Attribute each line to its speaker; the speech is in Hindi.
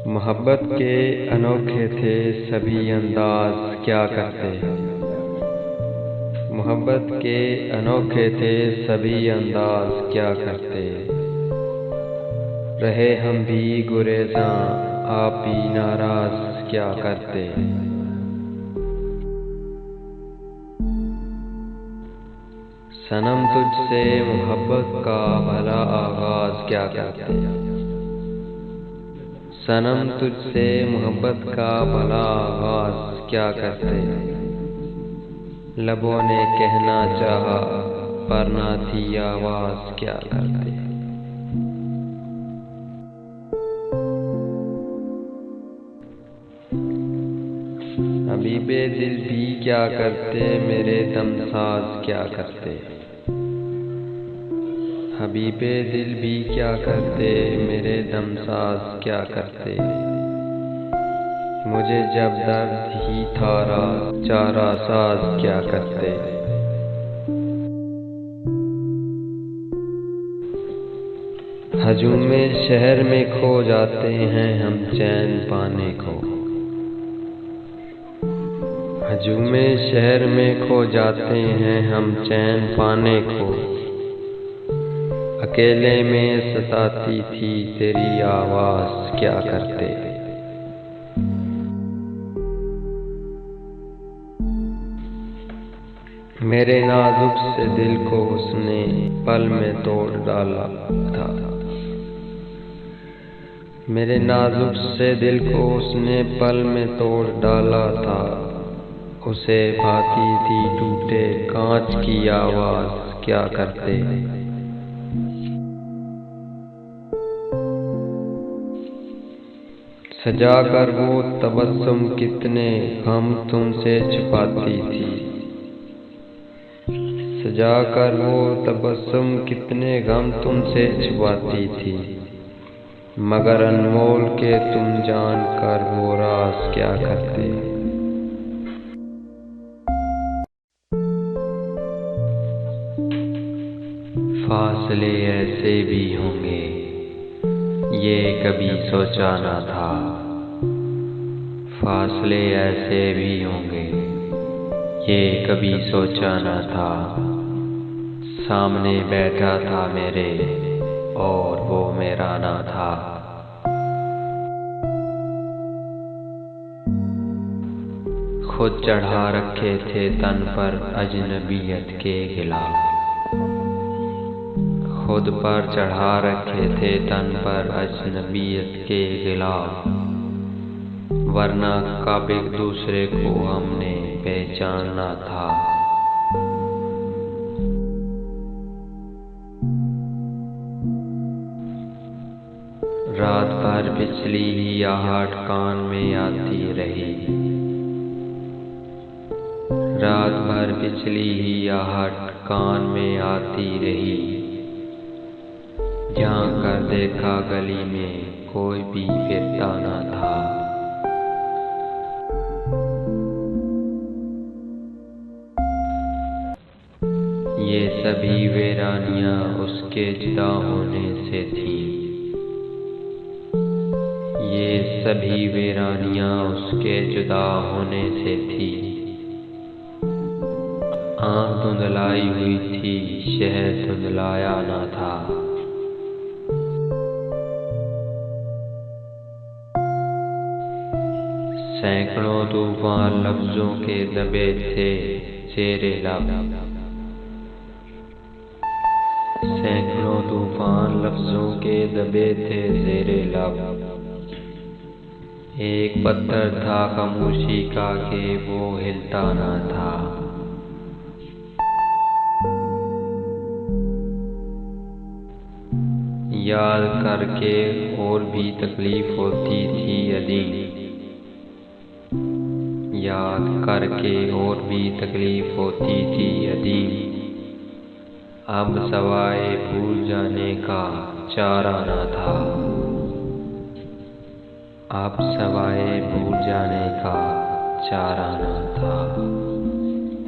Speaker 1: मोहब्बत के अनोखे थे सभी अंदाज क्या करते। मोहब्बत के अनोखे थे सभी अंदाज क्या करते। रहे हम भी गुरेज़ां आप भी नाराज क्या करते। सनम तुझसे मोहब्बत का भला आगाज क्या करते। सनम तुझसे मोहब्बत का भला आगाज क्या करते। लबों ने कहना चाहा पर ना थी आवाज क्या करते। हबीबे दिल भी क्या करते मेरे दमसाज क्या करते। हबीबे दिल भी क्या करते मेरे दमसाज क्या करते। मुझे जब दर्द ही था चारा साज क्या करते। हजूमे शहर में खो जाते हैं हम चैन पाने को। हजूमे शहर में खो जाते हैं हम चैन पाने को। अकेले में सताती थी तेरी आवाज क्या करते। मेरे नाजुक से दिल को उसने पल में तोड़ डाला था। मेरे नाजुक से दिल को उसने पल में तोड़ डाला था। उसे भाती थी टूटे कांच की आवाज क्या करते। सजा कर वो तबस्सुम कितने गम तुमसे छुपाती थी। सजा कर वो तबस्सुम कितने गम तुमसे छुपाती थी। मगर अनमोल के तुम जान कर वो राज क्या करते। फासले ऐसे भी होंगे ये कभी सोचा न था। फासले ऐसे भी होंगे ये कभी सोचा न था। सामने बैठा था मेरे और वो मेरा ना था। खुद चढ़ा रखे थे तन पर अजनबियत के गिलाफ। खुद पर चढ़ा रखे थे तन पर अजनबियत के गिलाफ। वरना कब एक दूसरे को हमने पहचाना था। रात भर बिजली ही आहट कान में आती रही। रात भर बिजली ही आहट कान में आती रही। झांक कर देखा गली में कोई भी फिरता न था। ये सभी वीरानियां उसके जुदा होने से थी। ये सभी वीरानियां उसके जुदा होने से थी। आँख धुंधलाई हुई थी शहर धुंधलाया न था। सैकड़ों तूफान लफ्जों के दबे थे ज़ेरे लब। सैकड़ों तूफान लफ्जों के दबे थे ज़ेरे लब। एक पत्थर था खामोशी का कि वो हिलता ना था। याद करके और भी तकलीफ होती थी अदीम। याद करके और भी तकलीफ होती थी अदीम। अब सवाए भूल जाने का चारा न था। अब सवाए भूल जाने का चारा न था।